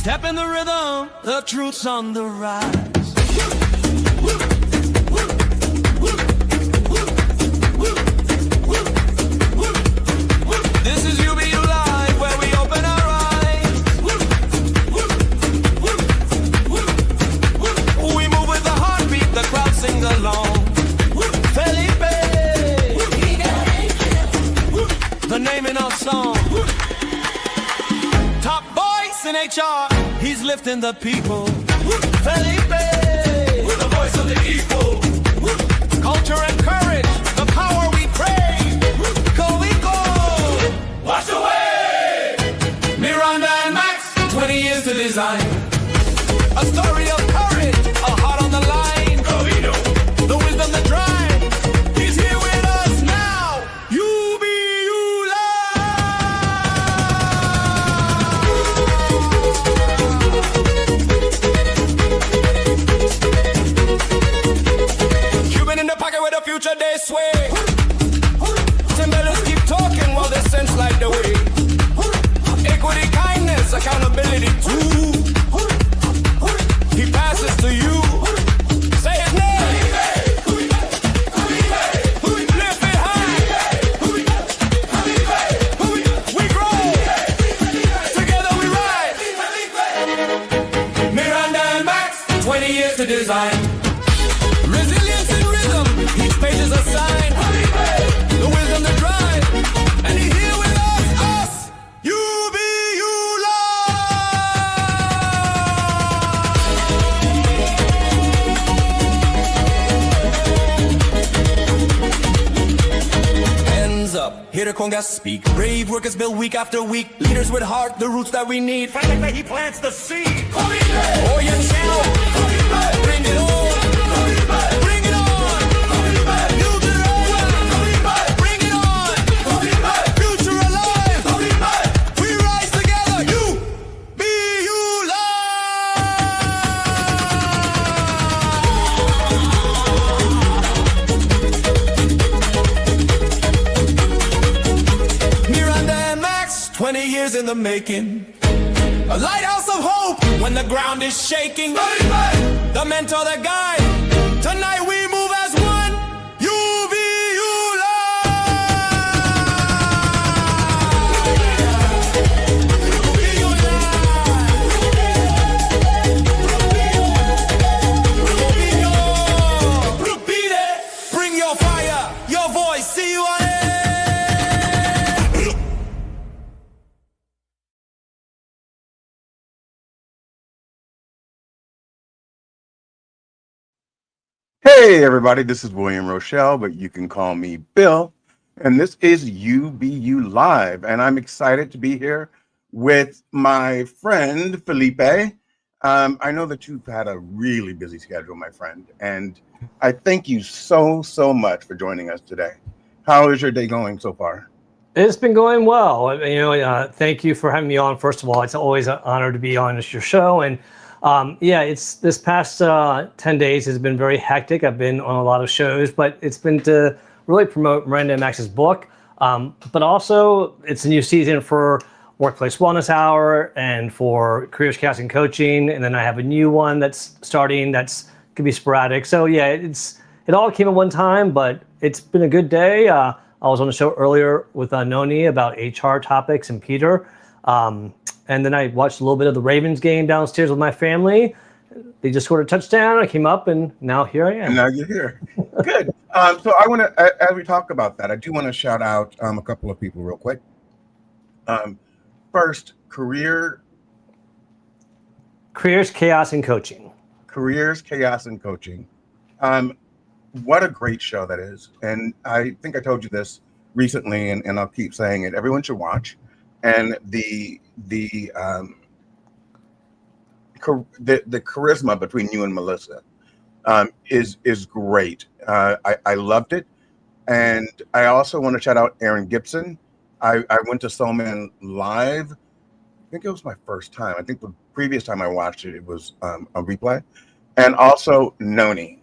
Step in the rhythm, the truth's on the rise. This is YOUBEYOULIVE, where we open our eyes. We move with the heartbeat, the crowd sing along. Felipe, the name in our song. Top voice in HR, he's lifting the people. Felipe, with the voice of the equal. Culture and courage, the power we crave. Wash away! Miranda and Max, 20 years to design. A story of courage, a heart on the line. Cofino, the wisdom, the drive. He's here with us now. Cuban in the pocket with a future they sway. Timberlands keep talking while they sense light the way. Equity, kindness, accountability too. He passes to you. Say his name. Lift it high. We grow. Together we rise. Miranda and Max, 20 years to design. Resilience in rhythm, each page is a sign. The wisdom, the drive, and he's here with us. Hands up, here the congas speak. Brave workers build week after week. Leaders with heart, the roots that we need. Fight like he plants the seed. Oh, yeah, chill. Bring it on. Bring it on. Build it on. Bring it on. Future alive. We rise together. Miranda and Max, 20 years in the making. A lighthouse of hope when the ground is shaking. The mentor, the guide. Tonight we move as one. Bring your fire, your voice. See you on air. Hey everybody, this is William Rochelle, but you can call me Bill, and this is YOUBEYOU Live, and I'm excited to be here with my friend Felipe. I know that you've had a really busy schedule, my friend, and I thank you so much for joining us today. How is your day going so far? It's been going well. Thank you for having me on. First of all, it's always an honor to be on your show, and it's this past 10 days has been very hectic. I've been on a lot of shows, but it's been to really promote Miranda and Max's book. But also it's a new season for Workplace Wellness Hour and for Careers, Chaos, and Coaching. And then I have a new one that's starting that's could be sporadic. So yeah, it all came at one time, but it's been a good day. I was on the show earlier with Noni about HR topics and Peter. And then I watched a little bit of the Ravens game downstairs with my family. They just scored a touchdown. I came up, and now here I am. And now you're here. Good. So I want to, as we talk about that, I do want to shout out a couple of people real quick. First, Careers, Chaos, and Coaching. Careers, Chaos, and Coaching. What a great show that is. And I think I told you this recently, and I'll keep saying it. Everyone should watch. And the charisma between you and Melissa is great. I loved it. And I also want to shout out Aaron Gibson. I went to Soul Man Live. I think it was my first time. I think the previous time I watched it, it was a replay. And also Noni.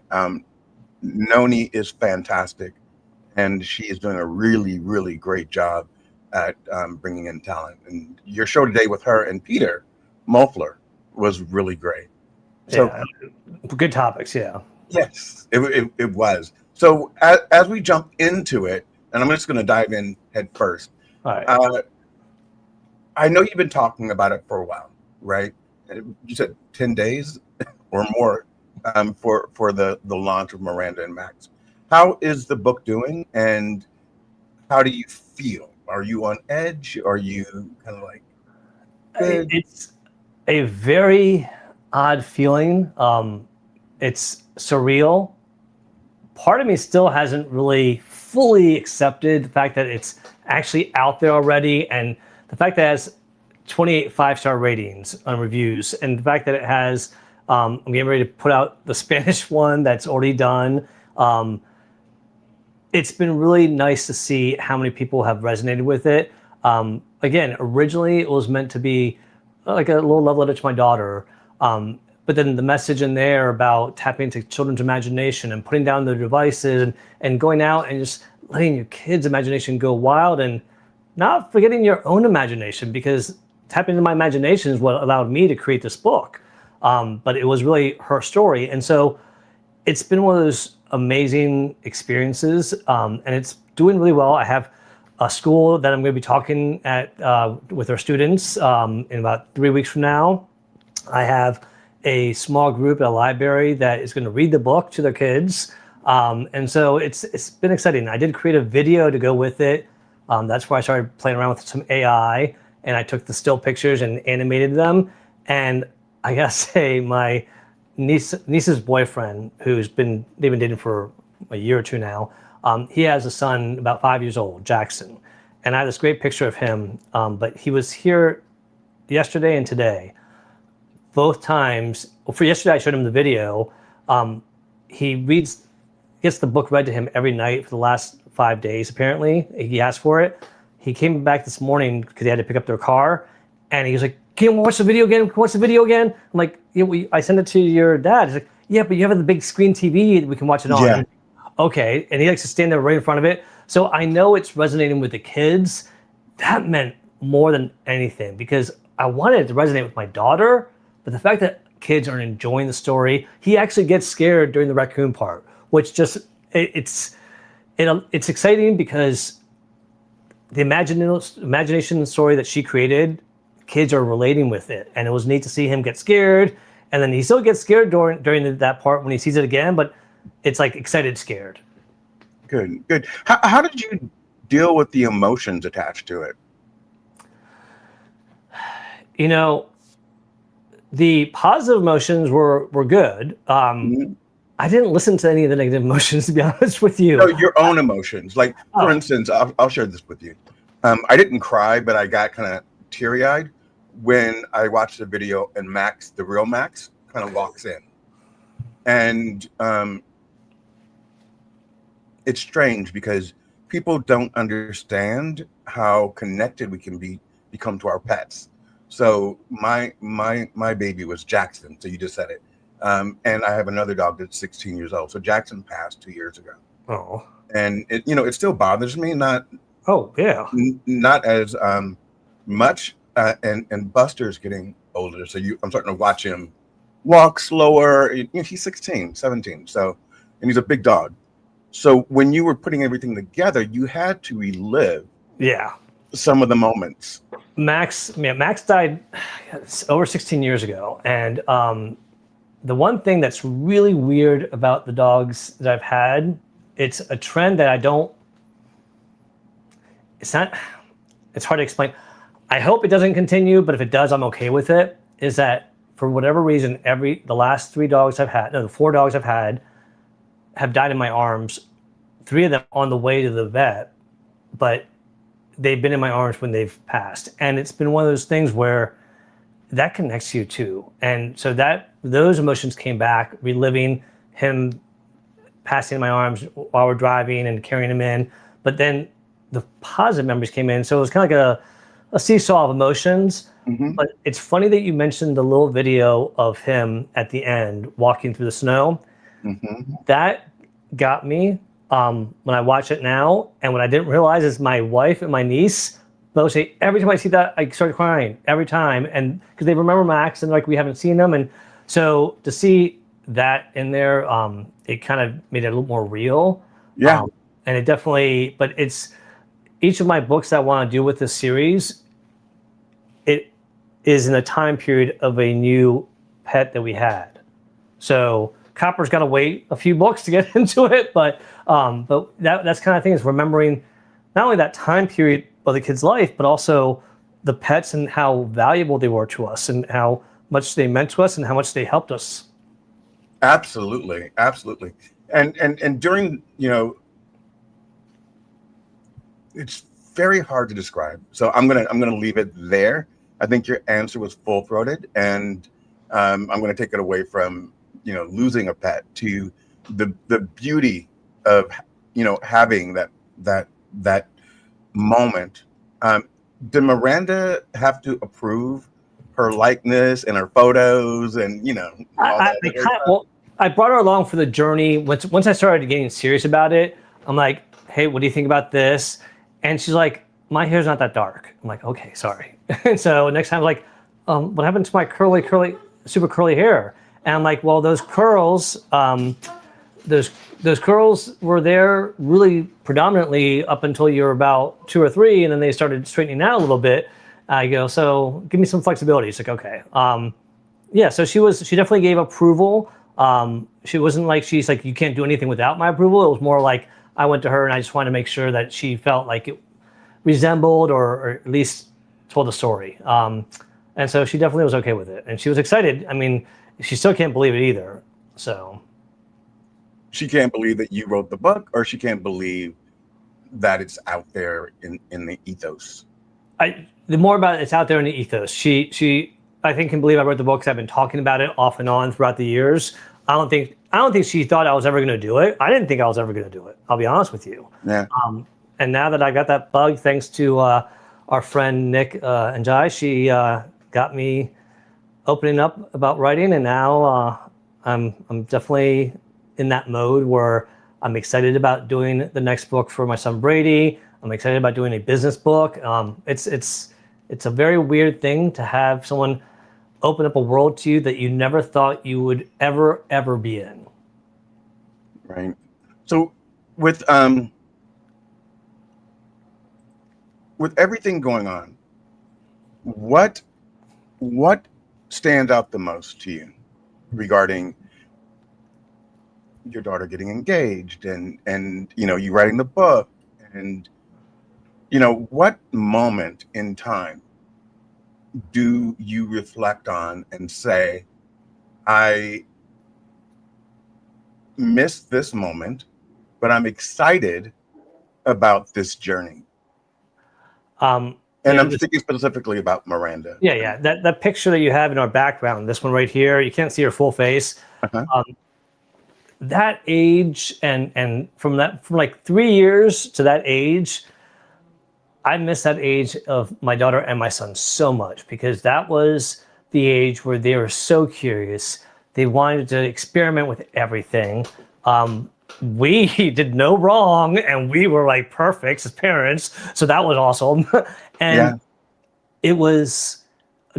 Noni is fantastic. And she is doing a really great job at bringing in talent. And your show today with her and Peter Muffler was really great. So Yeah, good topics. Yeah. yes, it was. So as we jump into it, and I'm just going to dive in head first. All right. I know you've been talking about it for a while, right? You said 10 days or more for the launch of Miranda and Max. How is the book doing, and how do you feel? Are you on edge? Are you kind of like good? It's a very odd feeling. It's surreal. Part of me still hasn't really fully accepted the fact that it's actually out there already, and the fact that it has 28 5-star ratings on reviews, and the fact that it has, I'm getting ready to put out the Spanish one that's already done. It's been really nice to see how many people have resonated with it. Again, originally it was meant to be like a little love letter to my daughter. But then the message in there about tapping into children's imagination and putting down their devices and going out and just letting your kids' imagination go wild and not forgetting your own imagination, because tapping into my imagination is what allowed me to create this book. But it was really her story. And so it's been one of those amazing experiences, and it's doing really well. I have a school that I'm going to be talking at with our students in about 3 weeks from now. I have a small group at a library that is going to read the book to their kids, and so it's been exciting. I did create a video to go with it. That's where I started playing around with some AI, and I took the still pictures and animated them. And I gotta say, my niece's boyfriend, they've been dating for a year or two now, he has a son about 5 years old, Jackson. And I have this great picture of him, but he was here yesterday and today. Both times, well, for yesterday I showed him the video. He gets the book read to him every night for the last 5 days, apparently. He asked for it. He came back this morning because he had to pick up their car, and he was like, "Can we watch the video again? Can we watch the video again?" I'm like, "Yeah, I sent it to your dad." He's like, "Yeah, but you have the big screen TV we can watch it on." Yeah. Okay, and he likes to stand there right in front of it. So I know it's resonating with the kids. That meant more than anything, because I wanted it to resonate with my daughter, but the fact that kids are enjoying the story, he actually gets scared during the raccoon part, which just, it's exciting because the imagination story that she created, kids are relating with it, and it was neat to see him get scared, and then he still gets scared during that part when he sees it again, but it's like excited scared. Good. How did you deal with the emotions attached to it? You know, the positive emotions were good. I didn't listen to any of the negative emotions, to be honest with you. No, your own emotions. Like, for instance, I'll share this with you. I didn't cry, but I got kind of teary-eyed when I watched the video and Max, the real Max, kind of walks in. And it's strange because people don't understand how connected we can become to our pets. So my baby was Jackson. So you just said it. And I have another dog that's 16 years old. So Jackson passed 2 years ago. Oh. And it still bothers me, not as much. And Buster's getting older, so I'm starting to watch him walk slower. He's 16, 17, so, and he's a big dog. So when you were putting everything together, you had to relive some of the moments. Max died over 16 years ago, and the one thing that's really weird about the dogs that I've had, it's a trend that it's hard to explain. I hope it doesn't continue, but if it does, I'm okay with it, is that for whatever reason, the last 4 dogs I've had have died in my arms. 3 of them on the way to the vet, but they've been in my arms when they've passed. And it's been one of those things where that connects you too. And so those emotions came back, reliving him passing in my arms while we're driving and carrying him in. But then the positive memories came in. So it was kind of like a seesaw of emotions. Mm-hmm. But it's funny that you mentioned the little video of him at the end walking through the snow. Mm-hmm. That got me when I watch it now. And what I didn't realize is my wife and my niece they'll say, every time I see that, I start crying every time. And because they remember Max and like we haven't seen them. And so to see that in there, it kind of made it a little more real. Yeah. And it definitely, but it's each of my books that I want to do with this series, it is in a time period of a new pet that we had. So Copper's got to wait a few books to get into it, but that's kind of thing is remembering not only that time period of the kid's life, but also the pets and how valuable they were to us and how much they meant to us and how much they helped us. Absolutely, absolutely. And during, you know, it's very hard to describe. So I'm gonna leave it there. I think your answer was full-throated, and I'm gonna take it away from, you know, losing a pet to the beauty of, you know, having that moment. Did Miranda have to approve her likeness and her photos and, you know, all that? I brought her along for the journey. Once I started getting serious about it, I'm like, hey, what do you think about this? And she's like, my hair's not that dark. I'm like, okay, sorry. And so next time, like, what happened to my super curly hair? And I'm like, well, those curls, those curls were there really predominantly up until you were about 2 or 3, and then they started straightening out a little bit. I go, so give me some flexibility. She's like, okay. Yeah, so she definitely gave approval. She wasn't like, she's like, you can't do anything without my approval. It was more like I went to her and I just wanted to make sure that she felt like it resembled or at least told a story. And so she definitely was okay with it. And she was excited. I mean, she still can't believe it either. So she can't believe that you wrote the book, or she can't believe that it's out there in the ethos. The more about it's out there in the ethos. She I think can believe I wrote the book because I've been talking about it off and on throughout the years. I don't think she thought I was ever going to do it. I didn't think I was ever going to do it. I'll be honest with you. Yeah. And now that I got that bug, thanks to our friend Nick and Jai, she got me opening up about writing, and now I'm definitely in that mode where I'm excited about doing the next book for my son Brady. I'm excited about doing a business book. It's a very weird thing to have someone open up a world to you that you never thought you would ever be in. Right. So with everything going on, what stands out the most to you regarding your daughter getting engaged and you know, you writing the book, and you know, what moment in time do you reflect on and say, I missed this moment, but I'm excited about this journey? And I'm thinking specifically about Miranda. Yeah. That picture that you have in our background, this one right here, you can't see her full face. Uh-huh. That age and from like 3 years to that age, I miss that age of my daughter and my son so much, because that was the age where they were so curious. They wanted to experiment with everything. We did no wrong, and we were like perfect as parents. So that was awesome. And It was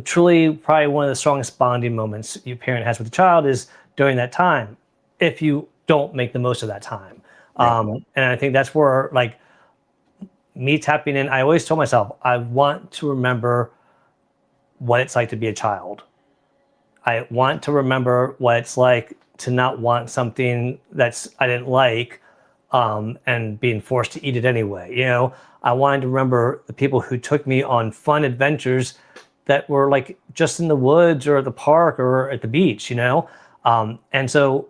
truly probably one of the strongest bonding moments your parent has with the child is during that time, if you don't make the most of that time. And I think that's where, like, me tapping in, I always told myself, I want to remember what it's like to be a child. I want to remember what it's like to not want something I didn't like, and being forced to eat it anyway. You know, I wanted to remember the people who took me on fun adventures that were like just in the woods or at the park or at the beach, you know? And so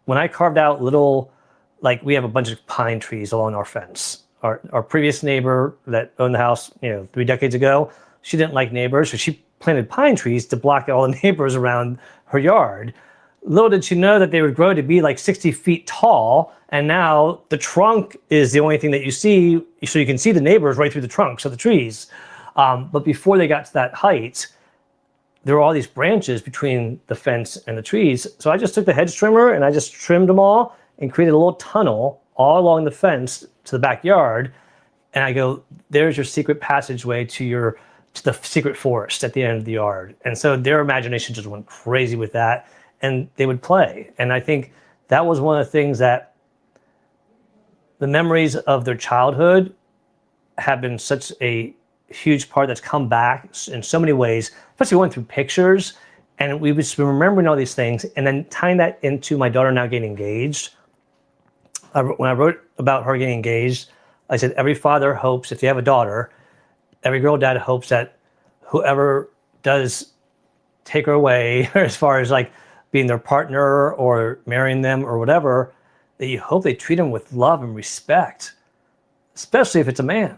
when I carved out little, like, we have a bunch of pine trees along our fence. Our previous neighbor that owned the house, you know, 3 decades ago, she didn't like neighbors, so she planted pine trees to block all the neighbors around her yard. Little did she know that they would grow to be like 60 feet tall, and now the trunk is the only thing that you see, so you can see the neighbors right through the trunks of the trees. But before they got to that height, there were all these branches between the fence and the trees. So I just took the hedge trimmer and I just trimmed them all and created a little tunnel all along the fence to the backyard. And I go, there's your secret passageway to the secret forest at the end of the yard. And so their imagination just went crazy with that, and they would play. And I think that was one of the things that the memories of their childhood have been such a huge part that's come back in so many ways, especially going through pictures. And we've just been remembering all these things, and then tying that into my daughter now getting engaged. When I wrote about her getting engaged, I said, every father hopes, if you have a daughter, every girl dad hopes that whoever does take her away, as far as like being their partner or marrying them or whatever, that you hope they treat them with love and respect, especially if it's a man.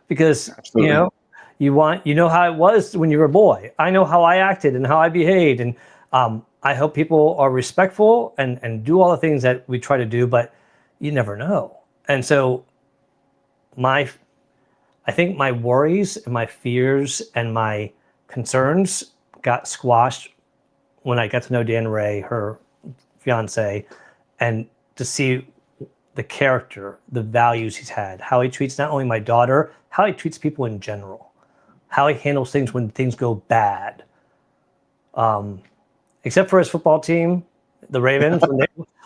Because, Absolutely. you know how it was when you were a boy. I know how I acted and how I behaved. And I hope people are respectful and do all the things that we try to do, but you never know. And so I think my worries and my fears and my concerns got squashed when I got to know Dan Ray, her fiance, and to see the character, the values he's had, how he treats not only my daughter, how he treats people in general, how he handles things when things go bad. Except for his football team, the Ravens,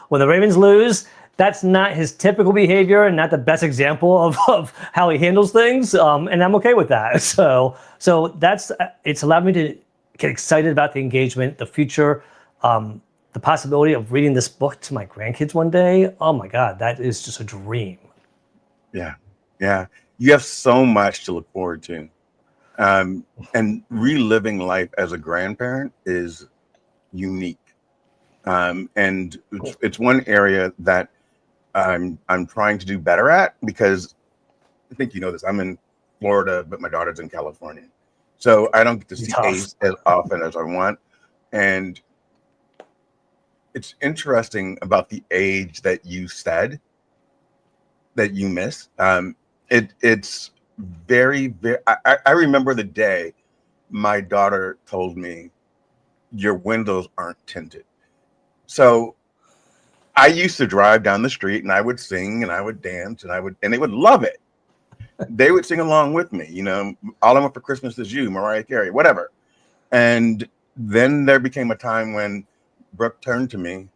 when the Ravens lose, that's not his typical behavior and not the best example of how he handles things. And I'm okay with that. So it's allowed me to get excited about the engagement, the future, the possibility of reading this book to my grandkids one day. Oh my God, that is just a dream. Yeah. Yeah. You have so much to look forward to. And reliving life as a grandparent is unique. And it's one area that I'm trying to do better at, because I think you know this. I'm in Florida, but my daughter's in California. So I don't get to see Ace as often as I want. And it's interesting about the age that you said that you miss. It's very, very, I remember the day my daughter told me, your windows aren't tinted. So I used to drive down the street and I would sing and I would dance and they would love it. They would sing along with me, you know, All I Want for Christmas Is You, Mariah Carey, whatever. And then there became a time when Brooke turned to me,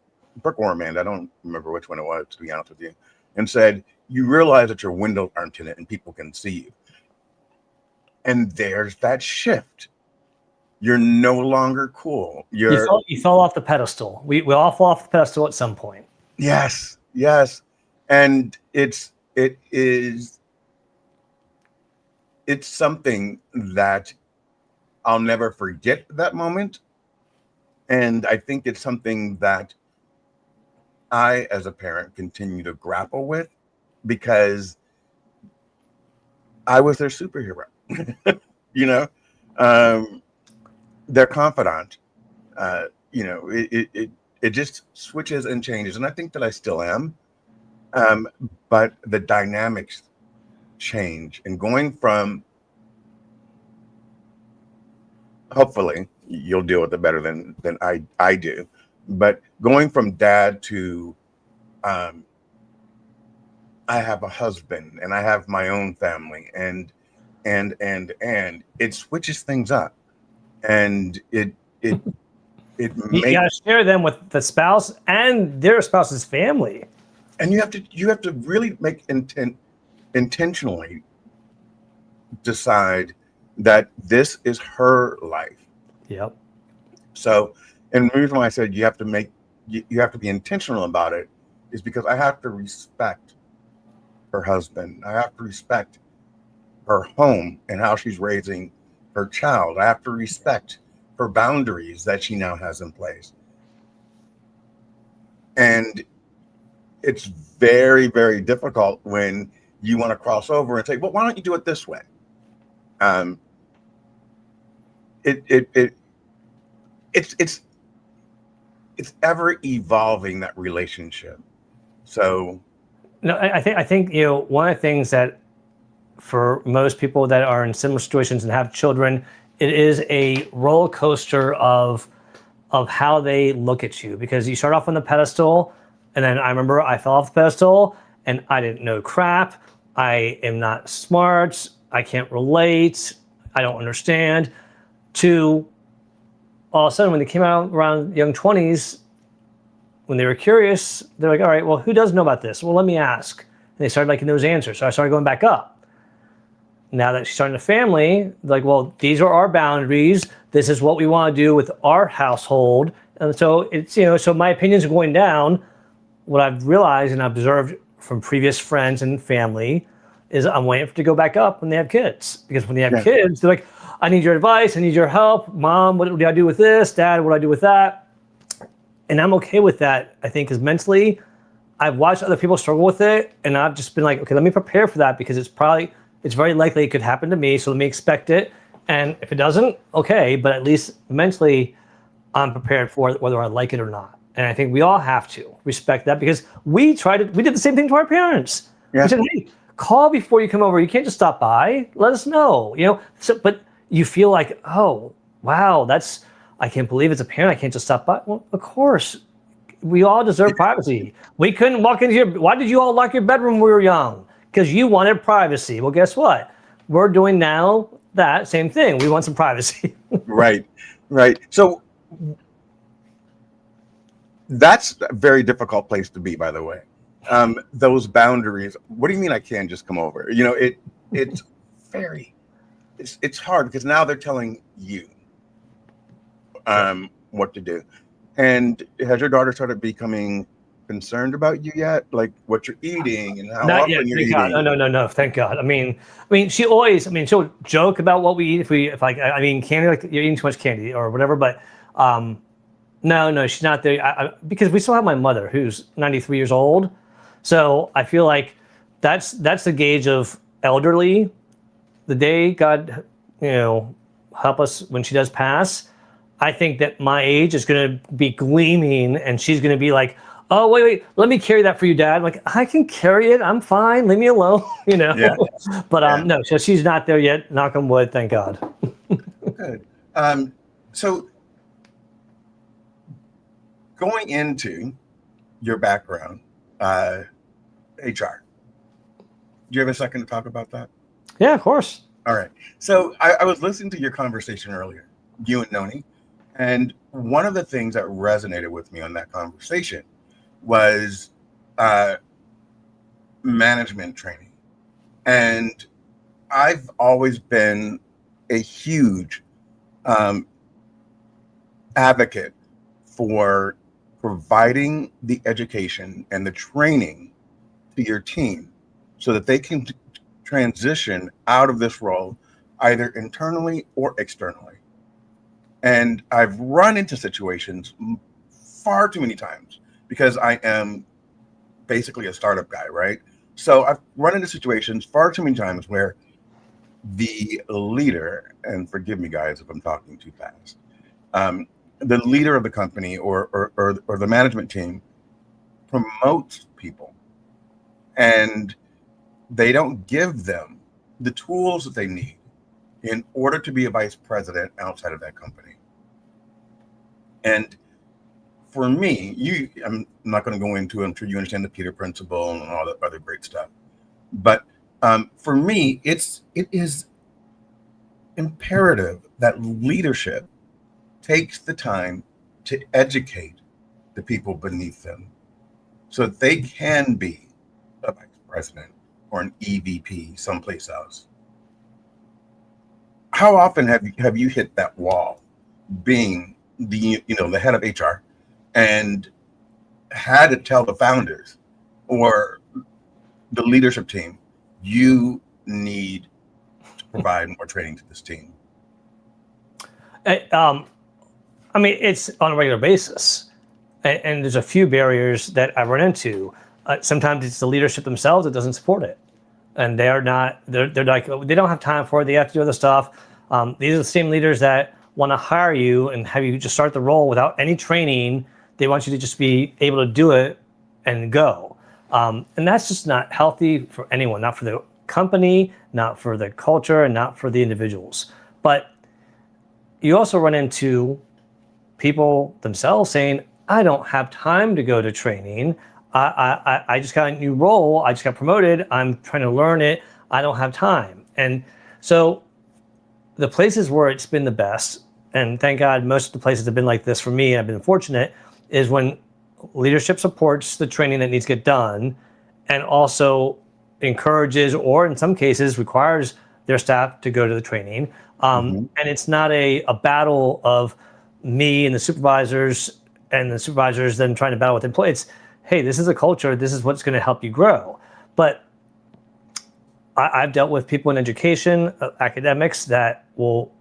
Brooke or Amanda, I don't remember which one it was, to be honest with you, and said, you realize that your windows aren't tinted and people can see you. And there's that shift. You're no longer cool. You fell off the pedestal. We all fall off the pedestal at some point. Yes, yes. And it's something that I'll never forget, that moment. And I think it's something that I, as a parent, continue to grapple with, because I was their superhero, you know, their confidant. You know, it just switches and changes. And I think that I still am. But the dynamics change, and going from, hopefully you'll deal with it better than I do, but going from dad to I have a husband and I have my own family, and it switches things up, and it You makes, gotta share them with the spouse and their spouse's family. and you have to really make intentionally decide that this is her life. Yep. So, and the reason why I said you have to be intentional about it is because I have to respect her husband. I have to respect her home and how she's raising her child. I have to respect her boundaries that she now has in place. And it's very, very difficult when you want to cross over and say, well, why don't you do it this way? It's ever evolving, that relationship. So No, I think you know, one of the things that for most people that are in similar situations and have children, it is a roller coaster of how they look at you, because you start off on the pedestal, and then I remember I fell off the pedestal and I didn't know crap. I am not smart, I can't relate, I don't understand, to all of a sudden when they came out around young 20s, when they were curious, they're like, all right, well, who does know about this? Well, let me ask. And they started liking those answers. So I started going back up. Now that she's starting a family, like, well, these are our boundaries. This is what we want to do with our household. And so it's, so my opinions are going down. What I've realized and observed from previous friends and family is I'm waiting for it to go back up when they have kids. Because when they have kids, they're like, I need your advice. I need your help. Mom, what do I do with this? Dad, what do I do with that? And I'm okay with that, I think, because mentally, I've watched other people struggle with it. And I've just been like, okay, let me prepare for that because it's very likely it could happen to me. So let me expect it. And if it doesn't, okay. But at least mentally, I'm prepared for it, whether I like it or not. And I think we all have to respect that because we did the same thing to our parents. Yeah. We said, hey, call before you come over. You can't just stop by. Let us know, So, but you feel like, oh, wow, I can't believe it's a parent. I can't just stop by. Well, of course, we all deserve privacy. We couldn't walk into why did you all lock your bedroom when we were young? Because you wanted privacy. Well, guess what? We're doing now that same thing. We want some privacy. Right. So that's a very difficult place to be, by the way. Those boundaries. What do you mean I can't just come over? It's it's hard because now they're telling you what to do. And has your daughter started becoming concerned about you yet? Like what you're eating and how Not often yet, you're thank eating? God. No, thank God. I mean, she'll joke about what we eat candy, like you're eating too much candy or whatever, but no, she's not there. Because we still have my mother who's 93 years old. So I feel like that's the gauge of elderly. The day God, help us when she does pass, I think that my age is going to be gleaming and she's going to be like, oh, wait, let me carry that for you, Dad. I'm like, I can carry it. I'm fine. Leave me alone, Yeah. But no, so she's not there yet. Knock on wood. Thank God. Good. So going into your background, HR, do you have a second to talk about that? Yeah, of course. All right. So I was listening to your conversation earlier, you and Noni, and one of the things that resonated with me on that conversation was management training. And I've always been a huge advocate for providing the education and the training to your team so that they can transition out of this role either internally or externally. And I've run into situations far too many times because I am basically a startup guy, right? So I've run into situations far too many times where the leader, and forgive me guys if I'm talking too fast, the leader of the company or the management team promotes people and they don't give them the tools that they need in order to be a vice president outside of that company. And for me, I'm not going to go into it. I'm sure you understand the Peter Principle and all that other great stuff. But for me, it is imperative that leadership takes the time to educate the people beneath them so that they can be a vice president or an EVP someplace else. How often have you hit that wall being the head of HR and had to tell the founders or the leadership team, you need to provide more training to this team? I mean, it's on a regular basis. And there's a few barriers that I run into. Sometimes it's the leadership themselves that doesn't support it. And they're like, they don't have time for it. They have to do other stuff. These are the same leaders that want to hire you and have you just start the role without any training. They want you to just be able to do it and go. And that's just not healthy for anyone, not for the company, not for the culture, and not for the individuals. But you also run into people themselves saying, I don't have time to go to training. I just got a new role. I just got promoted. I'm trying to learn it. I don't have time. And so the places where it's been the best, and thank God most of the places have been like this for me, I've been fortunate, is when leadership supports the training that needs to get done and also encourages, or in some cases requires their staff to go to the training. And it's not a battle of me and the supervisors then trying to battle with employees. It's, hey, this is a culture. This is what's going to help you grow. But I've dealt with people in education, academics that will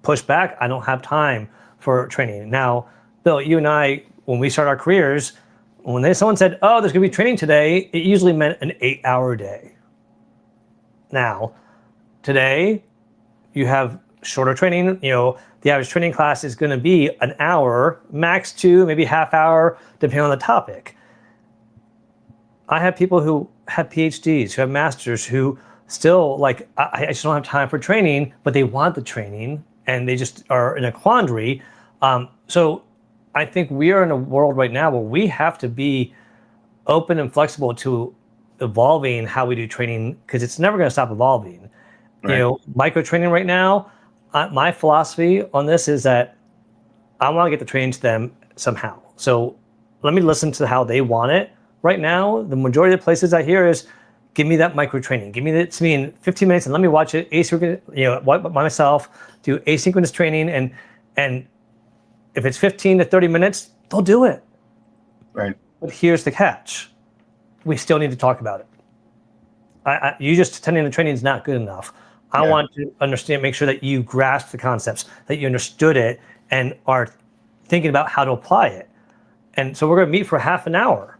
push back. I don't have time for training. Now, Bill, you and I, when we start our careers, when someone said, oh, there's going to be training today, it usually meant an 8-hour day. Now, today, you have shorter training. You know, the average training class is going to be an hour, max 2, maybe half hour, depending on the topic. I have people who have PhDs, who have masters, who still like, I just don't have time for training, but they want the training and they just are in a quandary. So I think we are in a world right now where we have to be open and flexible to evolving how we do training, because it's never going to stop evolving. Right. You know, micro training right now, my philosophy on this is that I want to get the training to them somehow. So let me listen to how they want it. Right now, the majority of the places I hear is, give me that micro training. Give me that to me in 15 minutes and let me watch it asynchronous, you know, by myself, do asynchronous training. And if it's 15 to 30 minutes, they'll do it. Right. But here's the catch. We still need to talk about it. You just attending the training is not good enough. I want to understand, make sure that you grasp the concepts, that you understood it and are thinking about how to apply it. And so we're going to meet for half an hour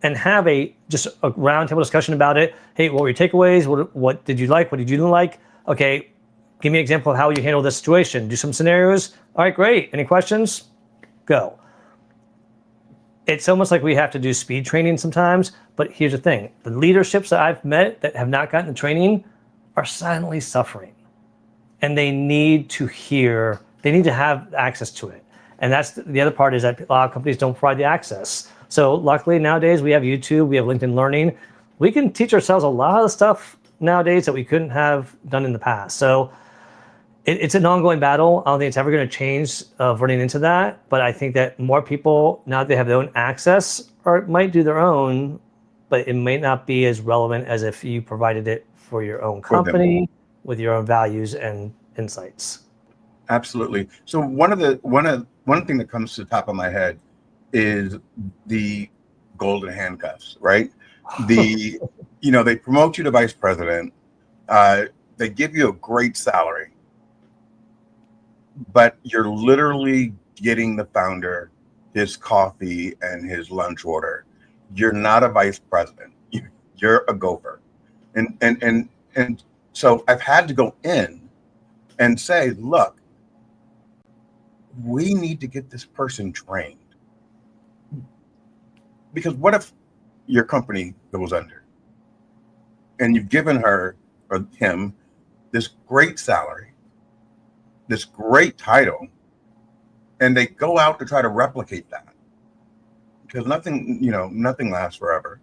and have just a roundtable discussion about it. Hey, what were your takeaways? What did you like? What did you not like? Okay, give me an example of how you handle this situation. Do some scenarios. All right, great. Any questions? Go. It's almost like we have to do speed training sometimes, but here's the thing. The leaderships that I've met that have not gotten the training are silently suffering. And they need to have access to it. And that's the other part, is that a lot of companies don't provide the access. So luckily nowadays we have YouTube, we have LinkedIn Learning. We can teach ourselves a lot of stuff nowadays that we couldn't have done in the past. So it's an ongoing battle. I don't think it's ever going to change running into that. But I think that more people, now that they have their own access, or might do their own, but it may not be as relevant as if you provided it for your own company with your own values and insights. Absolutely. So one thing that comes to the top of my head is the golden handcuffs, right? They promote you to vice president. They give you a great salary, but you're literally getting the founder his coffee and his lunch order. You're not a vice president. You're a gopher. And so I've had to go in and say, look, we need to get this person trained. Because what if your company goes under and you've given her or him this great salary, this great title, and they go out to try to replicate that? Because nothing lasts forever.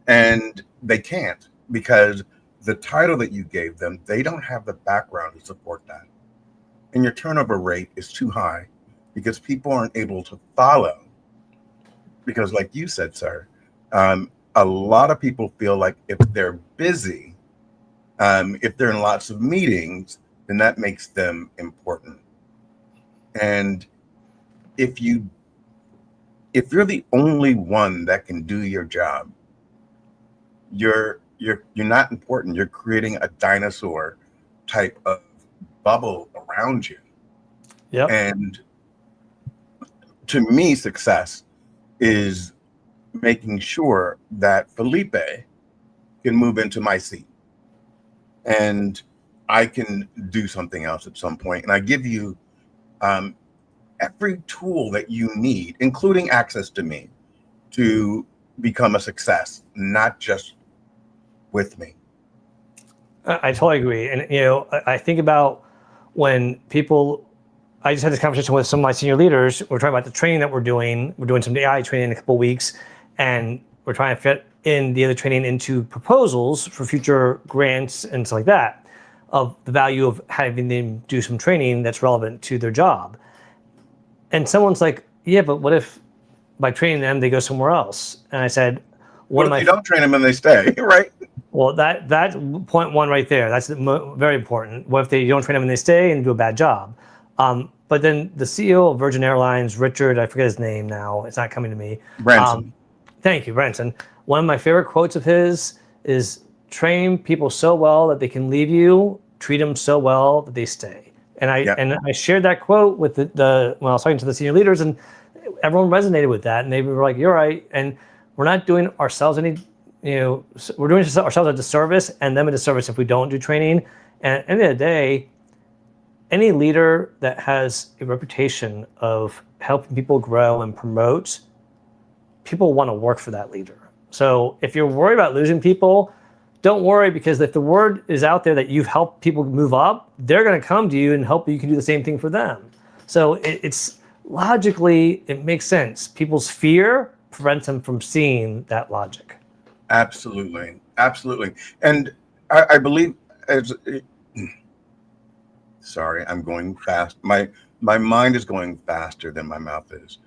And they can't, because the title that you gave them, they don't have the background to support that. And your turnover rate is too high because people aren't able to follow. Because like you said, sir, a lot of people feel like if they're busy, if they're in lots of meetings, then that makes them important. And if you're the only one that can do your job, you're not important. You're creating a dinosaur type of bubble around you. Yeah. And to me, success is making sure that Felipe can move into my seat and I can do something else at some point. And I give you every tool that you need, including access to me, to become a success, not just with me. I totally agree. And, I think about when I just had this conversation with some of my senior leaders. We're talking about the training that we're doing. We're doing some AI training in a couple of weeks. and we're trying to fit in the other training into proposals for future grants and stuff like that, of the value of having them do some training that's relevant to their job. And someone's like, yeah, but what if by training them, they go somewhere else? And I said, what if you don't train them and they stay, right? Well, that's point one right there. That's very important. What if you don't train them and they stay and do a bad job? But then the CEO of Virgin Airlines, Richard, I forget his name now. It's not coming to me. Branson. Thank you, Branson. One of my favorite quotes of his is, train people so well that they can leave you, treat them so well that they stay. And I shared that quote with the when I was talking to the senior leaders, and everyone resonated with that. And they were like, you're right. And we're not doing ourselves any, we're doing ourselves a disservice and them a disservice if we don't do training. And at the end of the day, any leader that has a reputation of helping people grow and promote, people want to work for that leader. So if you're worried about losing people, don't worry, because if the word is out there that you've helped people move up, they're going to come to you and help you can do the same thing for them. So it's logically, it makes sense. People's fear prevents them from seeing that logic. Absolutely. Absolutely. And I believe sorry, I'm going fast. My mind is going faster than my mouth is.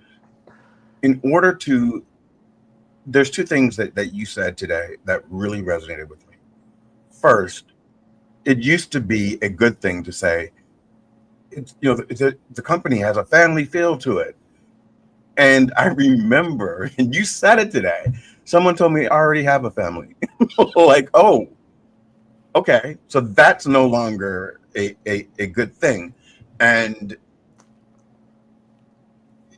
There's two things that you said today that really resonated with me. First, it used to be a good thing to say, the company has a family feel to it. And I remember, and you said it today, someone told me I already have a family. Like, oh, okay. So that's no longer a good thing. And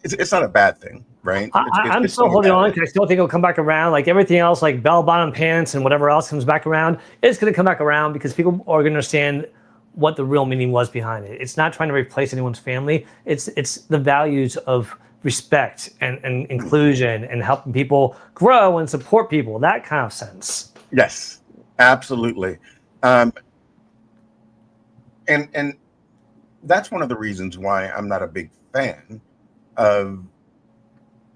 it's not a bad thing, right? I'm still holding on because I still think it'll come back around. Like everything else, like bell-bottom pants and whatever else comes back around, it's going to come back around because people are going to understand what the real meaning was behind it. It's not trying to replace anyone's family. It's the values of respect and inclusion and helping people grow and support people, that kind of sense. Yes, absolutely. And that's one of the reasons why I'm not a big fan of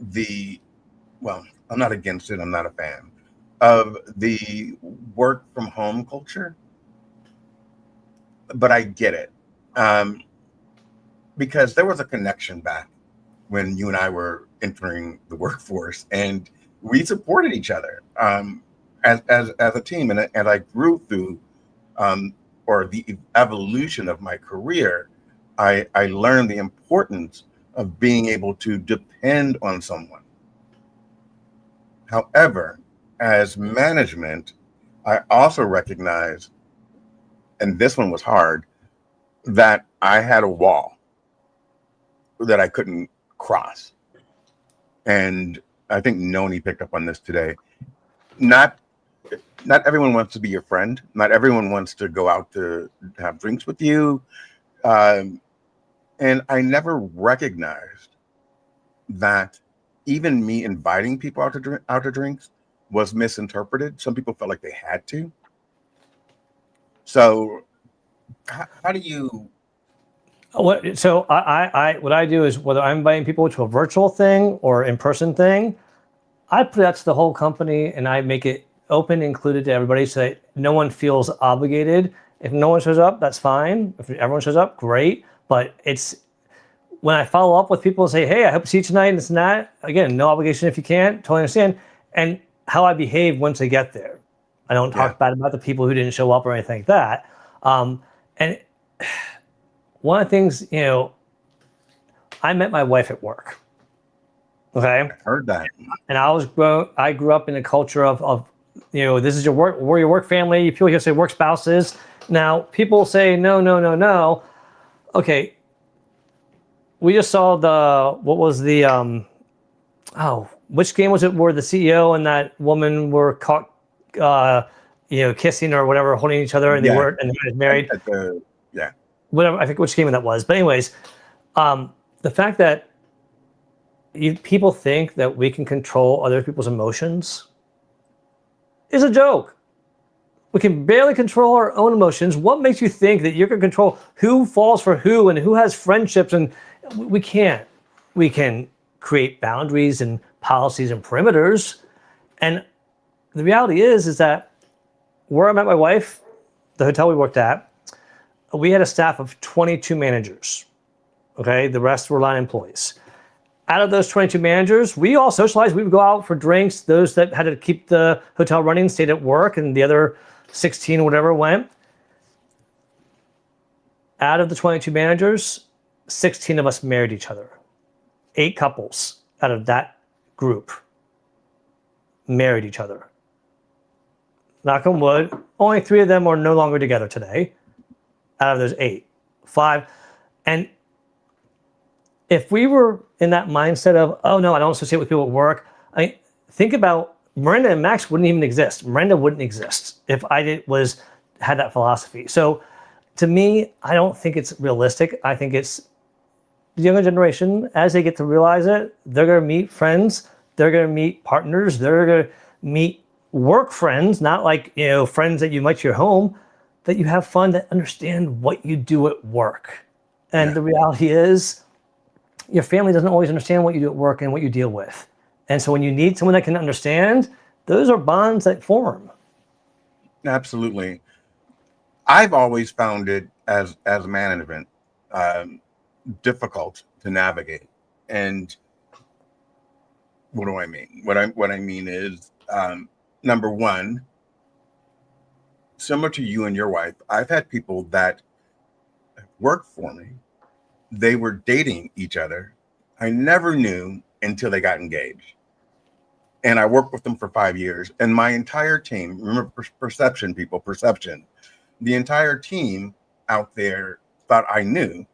I'm not against it, I'm not a fan of the work from home culture, but I get it. Because there was a connection back when you and I were entering the workforce, and we supported each other as a team. And as I grew through or the evolution of my career, I learned the importance of being able to depend on someone. However, as management, I also recognize, and this one was hard, that I had a wall that I couldn't cross. And I think Noni picked up on this today. Not everyone wants to be your friend. Not everyone wants to go out to have drinks with you. And I never recognized that even me inviting people out to drinks was misinterpreted. Some people felt like they had to. So how do you? What I do is, whether I'm inviting people to a virtual thing or in-person thing, I put that to the whole company and I make it open, included to everybody, so that no one feels obligated. If no one shows up, that's fine. If everyone shows up, great. But it's when I follow up with people and say, hey, I hope to see you tonight, and this and that, again, no obligation if you can't, totally understand. And how I behave once I get there. I don't talk bad about the people who didn't show up or anything like that. And one of the things, I met my wife at work. Okay. I heard that. And I grew up in a culture of this is we're your work family. People here say work spouses. Now people say no. Okay. We just saw which game was it where the CEO and that woman were caught, kissing or whatever, holding each other, and they weren't, and they were married. Whatever, I think which game that was. But anyways, the fact that people think that we can control other people's emotions is a joke. We can barely control our own emotions. What makes you think that you can control who falls for who and who has friendships? And we can't. We can create boundaries and policies and perimeters. And the reality is that where I met my wife, the hotel we worked at, we had a staff of 22 managers. Okay, the rest were line employees. Out of those 22 managers, we all socialized. We would go out for drinks. Those that had to keep the hotel running stayed at work, and the other 16 or whatever went. Out of the 22 managers, 16 of us married each other. 8 couples out of that group married each other. Knock on wood, only 3 of them are no longer together today. Out of those 8, 5. And if we were in that mindset of, oh no, I don't associate with people at work, think about Miranda and Max wouldn't even exist. Miranda wouldn't exist if I had that philosophy. So to me, I don't think it's realistic. I think it's the younger generation, as they get to realize it, they're going to meet friends, they're going to meet partners, they're going to meet work friends, not like, friends that you might to your home, that you have fun, that understand what you do at work. And the reality is, your family doesn't always understand what you do at work and what you deal with. And so when you need someone that can understand, those are bonds that form. Absolutely. I've always found it as management difficult to navigate. And what do I mean? What I mean is, number one, similar to you and your wife, I've had people that worked for me. They were dating each other. I never knew until they got engaged. And I worked with them for 5 years. And my entire team, remember perception, people, perception. The entire team out there thought I knew.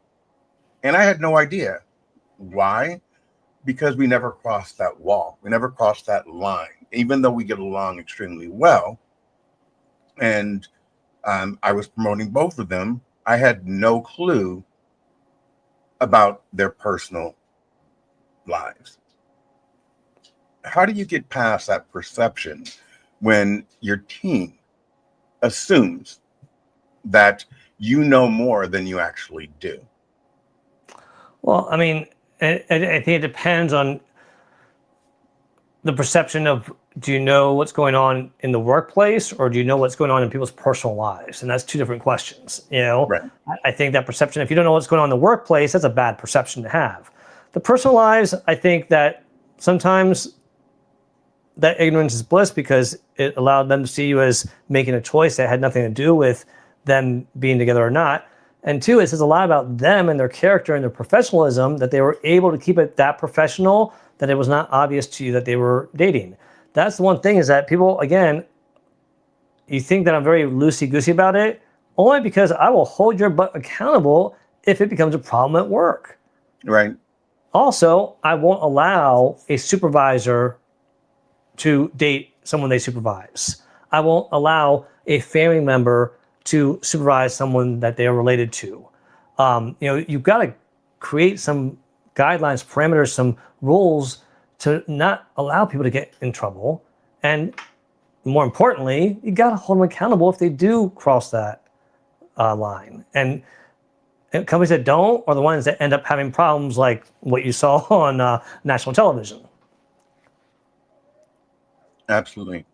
And I had no idea. Why? Because we never crossed that wall. We never crossed that line, even though we get along extremely well. And I was promoting both of them. I had no clue about their personal lives. How do you get past that perception when your team assumes that you know more than you actually do? Well, I mean, I think it depends on the perception of, do you know what's going on in the workplace, or do you know what's going on in people's personal lives? And that's 2 different questions. Right. I think that perception, if you don't know what's going on in the workplace, that's a bad perception to have. The personal lives, I think that sometimes that ignorance is bliss, because it allowed them to see you as making a choice that had nothing to do with them being together or not. And 2, it says a lot about them and their character and their professionalism, that they were able to keep it that professional, that it was not obvious to you that they were dating. That's the one thing, is that people, again, you think that I'm very loosey-goosey about it, only because I will hold your butt accountable if it becomes a problem at work. Right. Also, I won't allow a supervisor to date someone they supervise. I won't allow a family member to supervise someone that they are related to. You've got to create some guidelines, parameters, some rules to not allow people to get in trouble. And more importantly, you got to hold them accountable if they do cross that line. And companies that don't are the ones that end up having problems like what you saw on national television. Absolutely.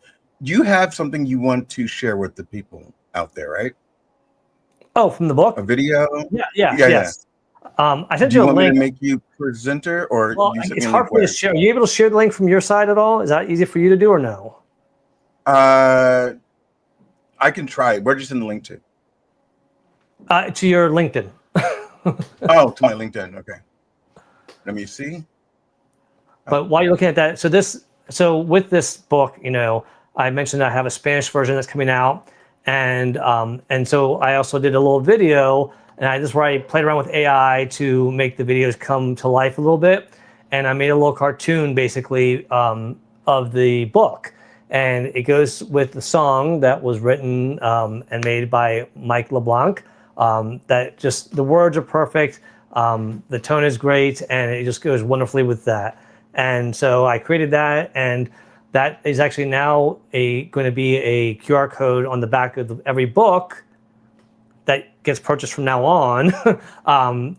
Do you have something you want to share with the people out there, right? Oh, from the book? A video? Yes. I sent Do you you a want link. me to make you presenter, or Well, you sent it's me a hard link for me where? to share. Are you able to share the link from your side at all? Is that easy for you to do, or no? I can try. Where'd you send the link to? To your LinkedIn. Oh, to my LinkedIn. Okay. Let me see. But while you're looking at that, so with this book, I mentioned I have a Spanish version that's coming out, and so I also did a little video, and this is where I played around with AI to make the videos come to life a little bit, and I made a little cartoon basically of the book, and it goes with the song that was written and made by Mike LeBlanc. That just, the words are perfect, the tone is great, and it just goes wonderfully with that. And so I created that, and that is actually now going to be a QR code on the back of every book that gets purchased from now on,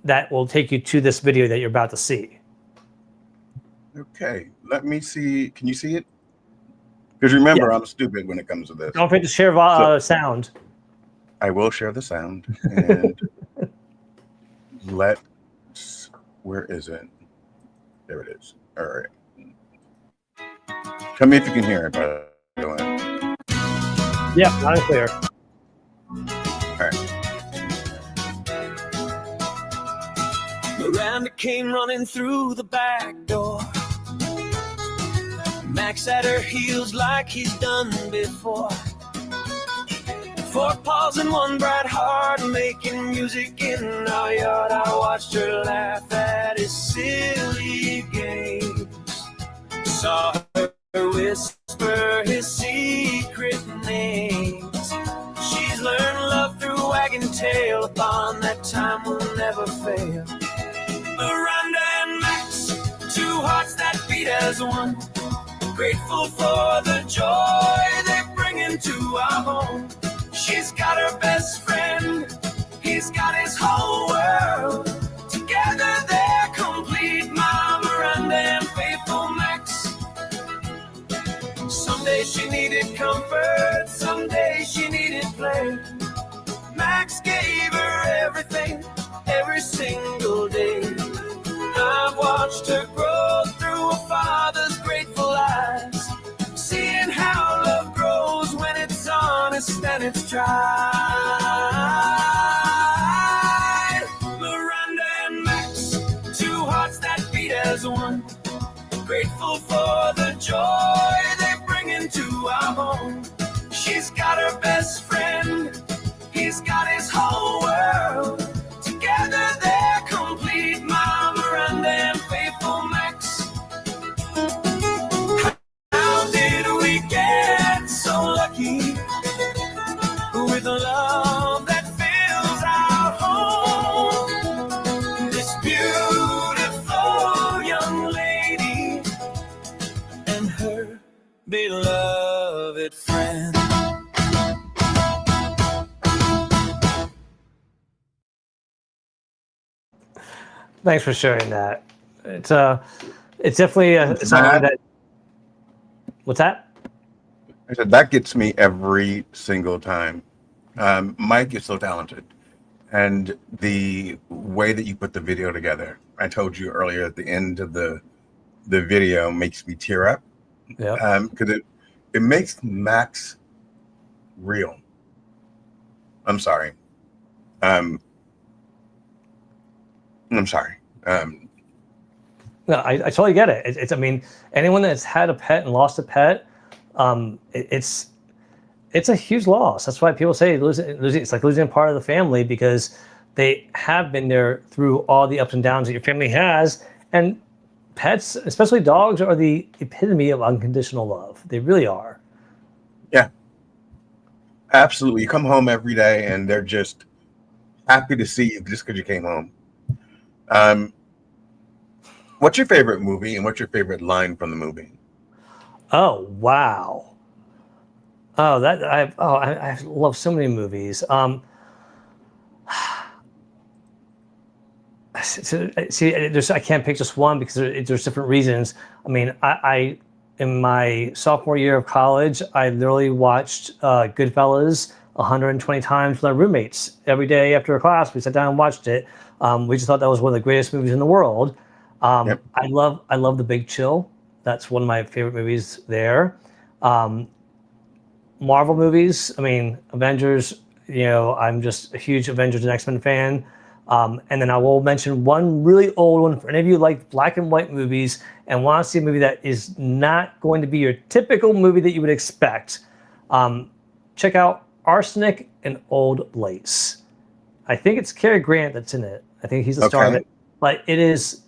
that will take you to this video that you're about to see. Okay, let me see. Can you see it? Because remember, I'm stupid when it comes to this. Don't forget to share sound. I will share the sound. And where is it? There it is. All right. Tell me if you can hear it, by the way. Yeah, loud and clear. All right. Miranda came running through the back door. Max at her heels like he's done before. 4 paws and 1 bright heart, making music in our yard. I watched her laugh at his silly games. Saw her whisper his secret names. She's learned love through wagging tail. Upon that time will never fail. Miranda and Max, 2 hearts that beat as one. Grateful for the joy they bring into our home. She's got her best friend, he's got his whole world. Together they're complete, my Miranda and faithful Max. Someday she needed comfort, someday she needed play. Max gave her everything, every single day. I've watched her grow through a father's grateful eyes, seeing how love grows when it's honest and it's tried. Miranda and Max, 2 hearts that beat as one. Grateful for the joy they bring into our home. She's got her best friend, he's got his whole world. Together they're complete, my Miranda and faithful Max. How did we get so lucky with a love that fills our home? This beautiful young lady and her beloved friend. Thanks for sharing that. It's definitely something that. What's that? I said that gets me every single time. Mike is so talented, and the way that you put the video together. I told you earlier at the end of the video makes me tear up. Yeah. Because it makes Max real. I'm sorry. I'm sorry. No, I totally get it. It's I mean, anyone that's had a pet and lost a pet, it's a huge loss. That's why people say losing it's like losing a part of the family, because they have been there through all the ups and downs that your family has. And pets, especially dogs, are the epitome of unconditional love. They really are. Yeah. Absolutely. You come home every day and they're just happy to see you just because you came home. What's your favorite movie and what's your favorite line from the movie? Oh, wow. Oh, I love so many movies. See, I can't pick just one because there's different reasons. I mean, I in my sophomore year of college, I literally watched Goodfellas 120 times with our roommates every day after a class. We sat down and watched it. We just thought that was one of the greatest movies in the world. Yep. I love The Big Chill. That's one of my favorite movies there. Marvel movies. I mean, Avengers. You know, I'm just a huge Avengers and X-Men fan. And then I will mention one really old one for any of you who like black and white movies and want to see a movie that is not going to be your typical movie that you would expect. Check out Arsenic and Old Lace. I think it's Cary Grant that's in it. I think he's the star of it. But it is.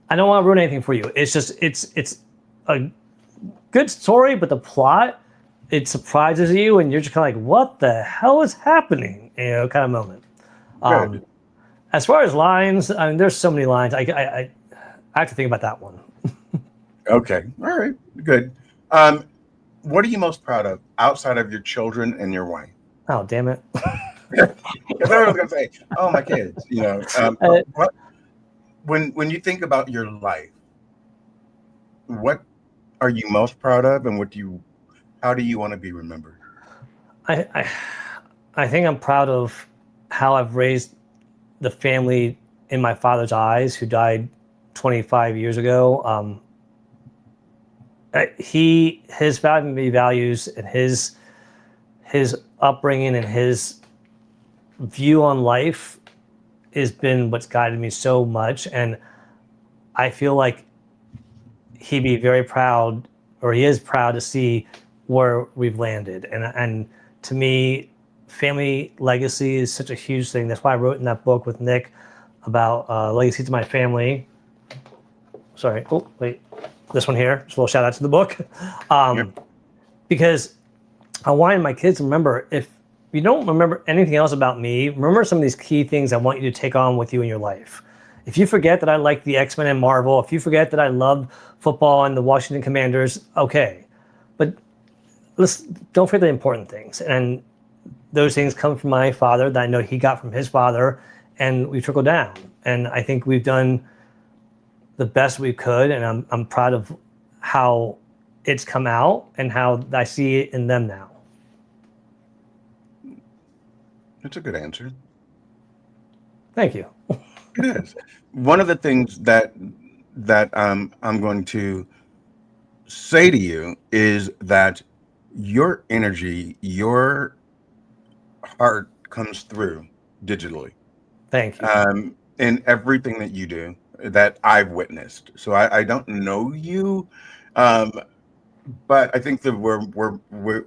I don't want to ruin anything for you. It's just it's a good story, but the plot, it surprises you, and you're just kind of like, what the hell is happening? You know, kind of moment. As far as lines, I mean, there's so many lines. I have to think about that one. Okay. All right. Good. What are you most proud of outside of your children and your wife? Oh, damn it. Because I was going to say, oh, my kids, you know. When you think about your life, what are you most proud of, and how do you want to be remembered? I I think I'm proud of how I've raised the family in my father's eyes, who died 25 years ago. His family values and his upbringing and his view on life has been what's guided me so much. And I feel like he'd be very proud, or he is proud to see where we've landed. And to me, family legacy is such a huge thing. That's why I wrote in that book with Nick about legacy to my family. Sorry. Oh, wait. This one here. Just a little shout out to the book. Because I wanted my kids to remember, if you don't remember anything else about me, remember some of these key things I want you to take on with you in your life. If you forget that I like the X-Men and Marvel, if you forget that I love football and the Washington Commanders, okay. But don't forget the important things. And those things come from my father that I know he got from his father, and we trickle down. And I think we've done the best we could, and I'm proud of how it's come out and how I see it in them now. That's a good answer. Thank you. It is. One of the things that I'm going to say to you is that your energy, your heart comes through digitally. Thank you. In everything that you do that I've witnessed. So I don't know you, but I think that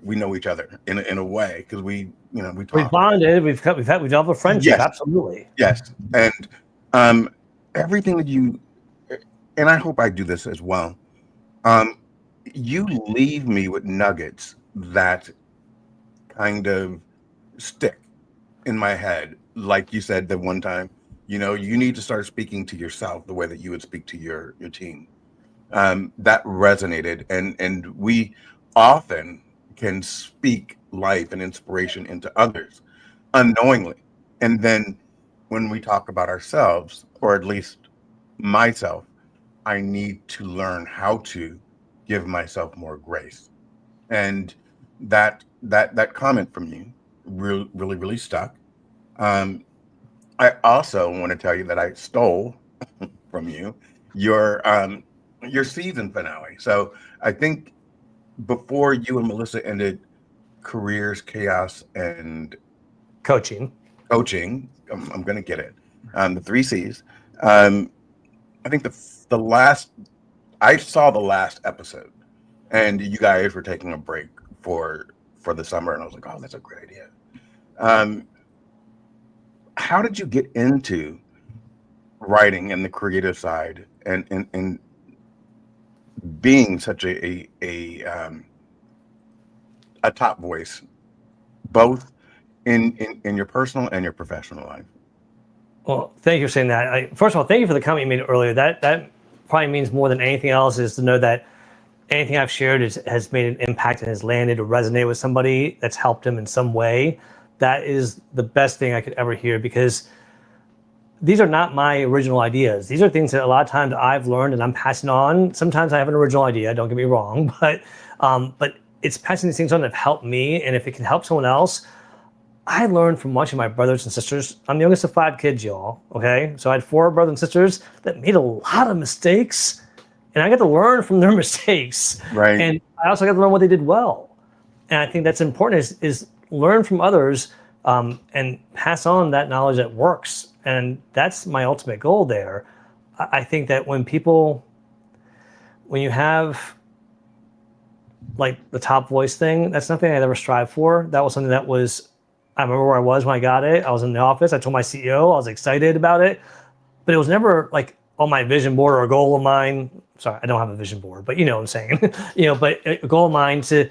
we know each other in a way, because we talk. We've bonded. We've developed a friendship. Yes. Absolutely. Yes, and everything that you, and I hope I do this as well. You leave me with nuggets that kind of stick in my head. Like you said that one time, you need to start speaking to yourself the way that you would speak to your team. That resonated, and we often can speak life and inspiration into others unknowingly. And then when we talk about ourselves, or at least myself, I need to learn how to give myself more grace. And that comment from you really stuck. I also want to tell you that I stole from you your season finale. So I think before you and Melissa ended careers, chaos, and Coaching. I'm going to get it. The 3 C's. I think the last, I saw the last episode, and you guys were taking a break for the summer, and I was like, oh, that's a great idea. How did you get into writing and the creative side, and being such a top voice, both in your personal and your professional life? Well, thank you for saying that. First of all, thank you for the comment you made earlier. That probably means more than anything else, is to know that anything I've shared has made an impact and has landed or resonated with somebody, that's helped them in some way. That is the best thing I could ever hear, because these are not my original ideas. These are things that a lot of times I've learned and I'm passing on. Sometimes I have an original idea, don't get me wrong, but it's passing these things on that have helped me. And if it can help someone else, I learned from watching my brothers and sisters. I'm the youngest of 5 kids, y'all, okay? So I had 4 brothers and sisters that made a lot of mistakes, and I got to learn from their mistakes. Right. And I also got to learn what they did well. And I think that's important, is learn from others, and pass on that knowledge that works. And that's my ultimate goal there. I think that when you have like the top voice thing, that's nothing I'd ever strive for. That was something that was, I remember where I was when I got it. I was in the office. I told my CEO I was excited about it, but it was never like on my vision board or a goal of mine. Sorry, I don't have a vision board, but you know what I'm saying. But a goal of mine to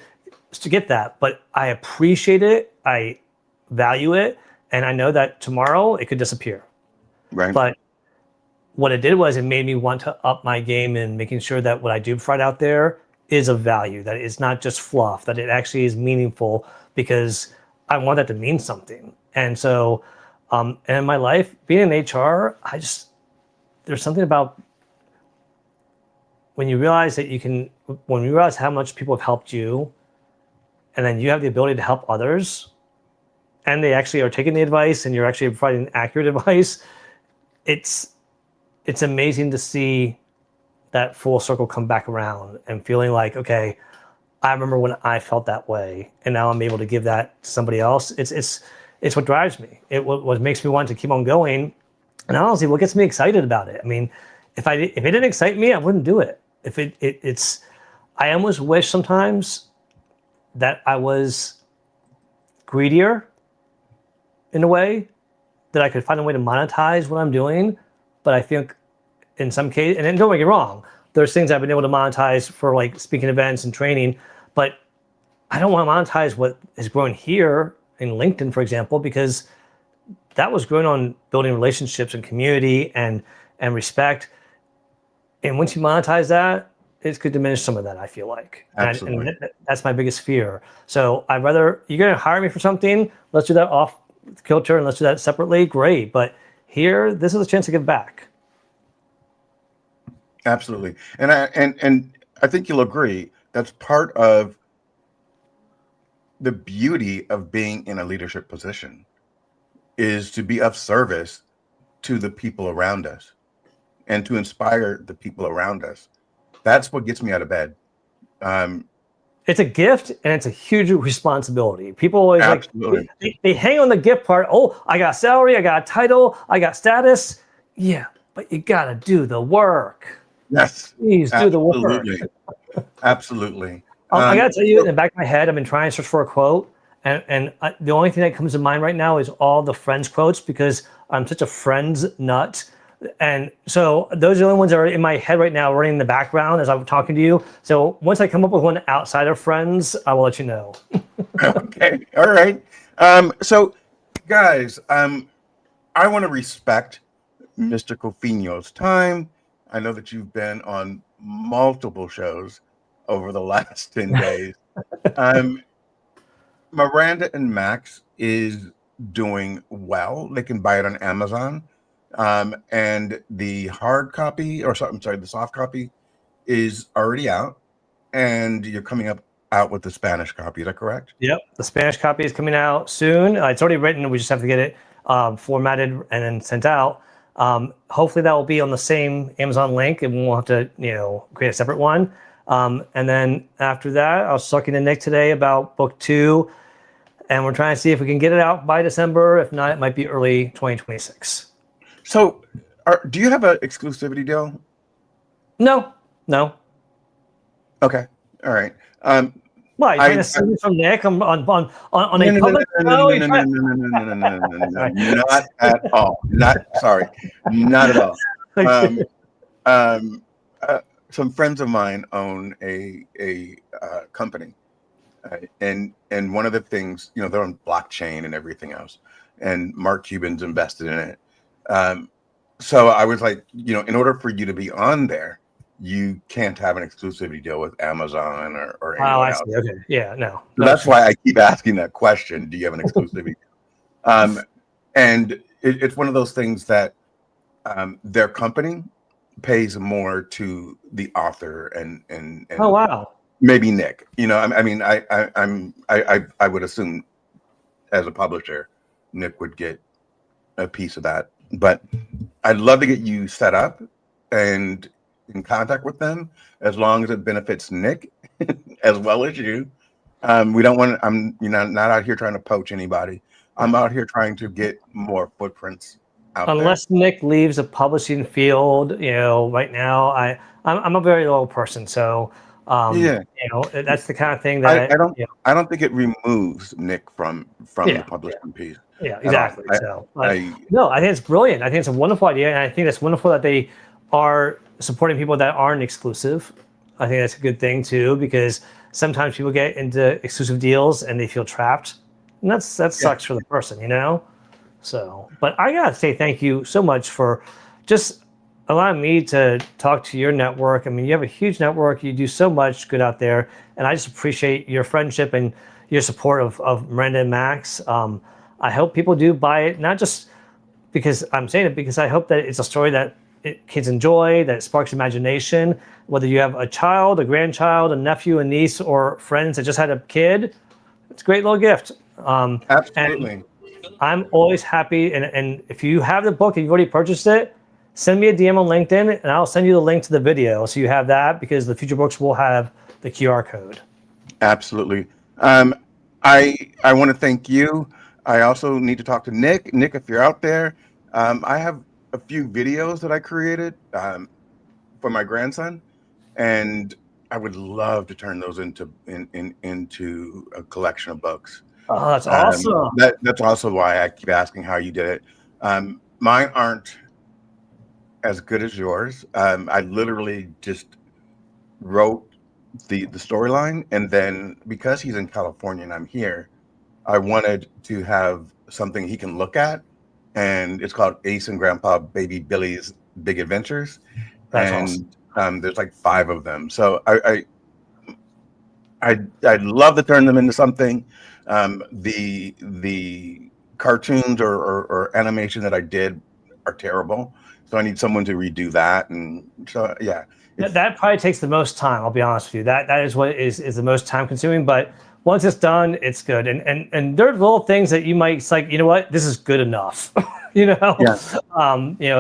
get that. But I appreciate it. I value it. And I know that tomorrow it could disappear. Right. But what it did was it made me want to up my game in making sure that what I do provide out there is of value, that it's not just fluff, that it actually is meaningful, because I want that to mean something. And so, and in my life, being in HR, there's something about when you realize that when you realize how much people have helped you, and then you have the ability to help others, and they actually are taking the advice and you're actually providing accurate advice, it's amazing to see that full circle come back around and feeling like, okay, I remember when I felt that way, and now I'm able to give that to somebody else. It's what drives me. What makes me want to keep on going, and honestly, what gets me excited about it. I mean, if it didn't excite me, I wouldn't do it. I almost wish sometimes that I was greedier in a way, that I could find a way to monetize what I'm doing. But I think in some cases, and then don't get me wrong, there's things I've been able to monetize for like speaking events and training, but I don't want to monetize what is growing here in LinkedIn, for example, because that was growing on building relationships and community and respect. And once you monetize that, it could diminish some of that, I feel like. Absolutely. And that's my biggest fear. So I'd rather, you're going to hire me for something, let's do that off kilter and let's do that separately, great. But here, this is a chance to give back. Absolutely. And I think you'll agree that's part of the beauty of being in a leadership position, is to be of service to the people around us and to inspire the people around us. That's what gets me out of bed. It's a gift and it's a huge responsibility. People always Absolutely. like, they hang on the gift part. Oh, I got salary, I got a title, I got status. Yeah, but you got to do the work. Yes. Please do the work. Absolutely. I got to tell you, in the back of my head, I've been trying to search for a quote. And the only thing that comes to mind right now is all the Friends quotes, because I'm such a Friends nut. And so those are the only ones that are in my head right now, running in the background as I'm talking to you. So once I come up with one outside of Friends, I will let you know. Okay. All right. So guys, I want to respect Mr. Cofiño's time. I know that you've been on multiple shows over the last 10 days. Miranda and Max is doing well. They can buy it on Amazon. And the hard copy, the soft copy is already out, and you're coming out with the Spanish copy. Is that correct? Yep. The Spanish copy is coming out soon. It's already written. We just have to get it formatted and then sent out. Hopefully that will be on the same Amazon link, and we'll have to, create a separate one. And then after that, I was talking to Nick today about book 2, and we're trying to see if we can get it out by December. If not, it might be early 2026. So, do you have an exclusivity deal? No. Okay, all right. Why, you're trying to sue me from Nick on a public show? No, not at all. Not at all. Some friends of mine own a company, and one of the things, they're on blockchain and everything else, and Mark Cuban's invested in it. So I was like, in order for you to be on there, you can't have an exclusivity deal with Amazon or anyone else. See. Okay. Yeah, no. So that's why I keep asking that question. Do you have an exclusivity? And it's one of those things that their company pays more to the author and oh, wow. Maybe Nick. I would assume as a publisher, Nick would get a piece of that. But I'd love to get you set up and in contact with them, as long as it benefits Nick as well as you. We don't want. I'm not out here trying to poach anybody. I'm out here trying to get more footprints out Unless there. Nick leaves the publishing field, right now I'm a very loyal person, so that's the kind of thing that I don't think it removes Nick from the publishing piece. Yeah, exactly. I think it's brilliant. I think it's a wonderful idea, and I think it's wonderful that they are supporting people that aren't exclusive. I think that's a good thing too, because sometimes people get into exclusive deals and they feel trapped, and that sucks for the person, So, but I gotta say thank you so much for just allowing me to talk to your network. I mean, you have a huge network. You do so much good out there, and I just appreciate your friendship and your support of Miranda and Max. I hope people do buy it, not just because I'm saying it, because I hope that it's a story that kids enjoy, that sparks imagination. Whether you have a child, a grandchild, a nephew, a niece, or friends that just had a kid, it's a great little gift. Absolutely. And I'm always happy. And if you have the book and you've already purchased it, send me a DM on LinkedIn and I'll send you the link to the video. So you have that, because the future books will have the QR code. Absolutely. I want to thank you. I also need to talk to Nick. Nick, if you're out there, I have a few videos that I created for my grandson, and I would love to turn those into a collection of books. Oh, that's awesome. That's also why I keep asking how you did it. Mine aren't as good as yours. I literally just wrote the storyline, and then because he's in California and I'm here, I wanted to have something he can look at, and it's called Ace and Grandpa Baby Billy's Big Adventures. That's awesome. There's like 5 of them, so I'd love to turn them into something. The cartoons or animation that I did are terrible, so I need someone to redo that. And so yeah, that probably takes the most time. I'll be honest with you. That is what is the most time consuming. But once it's done, it's good. And there's little things that you might, it's like, you know what, this is good enough. you know, Yeah.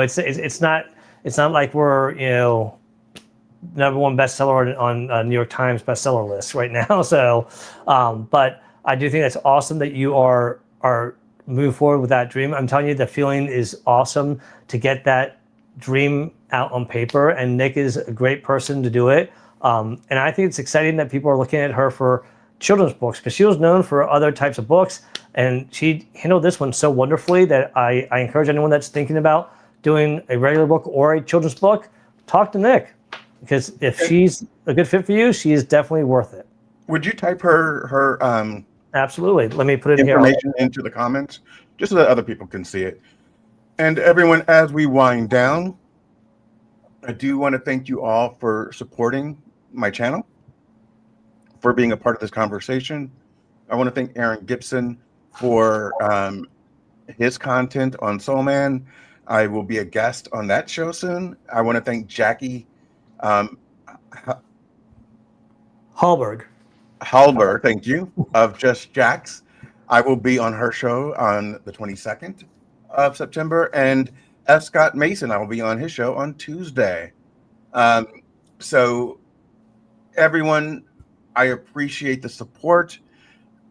It's not like we're #1 bestseller on New York Times bestseller list right now. So, but I do think that's awesome that you are moving forward with that dream. I'm telling you, the feeling is awesome to get that dream out on paper, and Nick is a great person to do it. And I think it's exciting that people are looking at her for children's books, because she was known for other types of books, and she handled this one so wonderfully that I encourage anyone that's thinking about doing a regular book or a children's book, talk to Nick, because if she's a good fit for you, she is definitely worth it. Would you type her Absolutely. Let me put it in here. information into the comments just so that other people can see it? And everyone, as we wind down, I do want to thank you all for supporting my channel, for being a part of this conversation. I want to thank Aaron Gibson for his content on Soul Man. I will be a guest on that show soon. I want to thank Jackie Hallberg, thank you, of Just Jax. I will be on her show on the 22nd of September, and F. Scott Mason, I will be on his show on Tuesday. So everyone, I appreciate the support,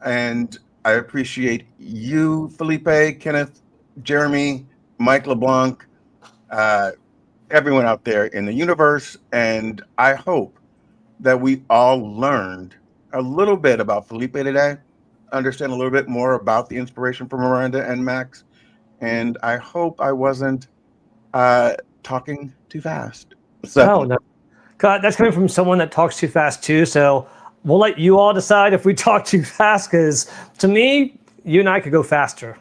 and I appreciate you, Felipe, Kenneth, Jeremy, Mike LeBlanc, everyone out there in the universe. And I hope that we all learned a little bit about Felipe today, understand a little bit more about the inspiration from Miranda and Max. And I hope I wasn't talking too fast. So, no. God, that's coming from someone that talks too fast too. So we'll let you all decide if we talk too fast, because to me, you and I could go faster.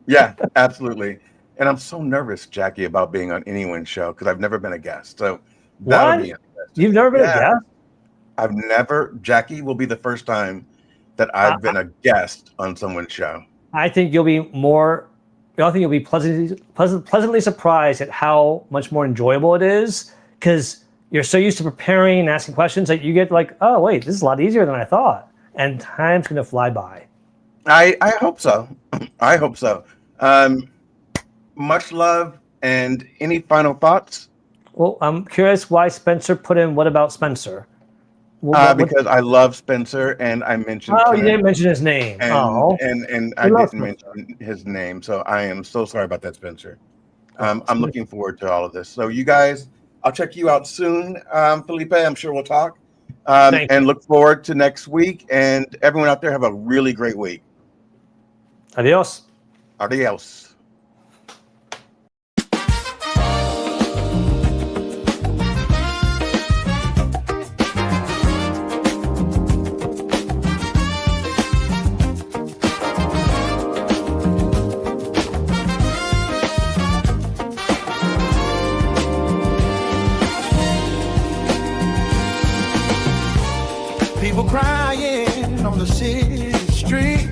Yeah, absolutely. And I'm so nervous, Jackie, about being on anyone's show, because I've never been a guest. So that'll be interesting. You've never been a guest? I've never. Jackie will be the first time that I've been a guest on someone's show. I think you'll be pleasantly surprised at how much more enjoyable it is, because you're so used to preparing and asking questions that you get like, oh wait, this is a lot easier than I thought, and time's gonna fly by. I hope so. I hope so. Much love, and any final thoughts? Well, I'm curious why Spencer put in "What about Spencer?" Because I love Spencer, and I mentioned. Oh, you didn't mention his name. And I didn't mention his name, so I am so sorry about that, Spencer. I'm looking forward to all of this. So you guys, I'll check you out soon, Felipe. I'm sure we'll talk, and look forward to next week. And everyone out there, have a really great week. Adios. Adios. People crying on the city street.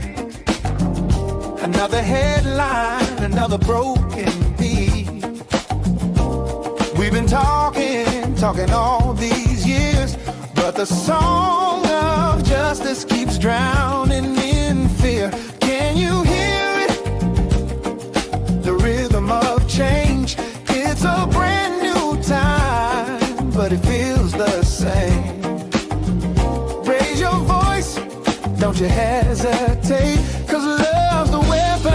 Another headline, another broken beat. We've been talking all these years, but the song of justice keeps drowning in fear. Can you hear it? The rhythm of change. It's a brand new time, but it feels the same. Raise your voice, don't you hesitate, 'cause love's the weapon.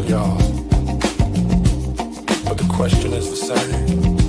Y'all. But the question is the same.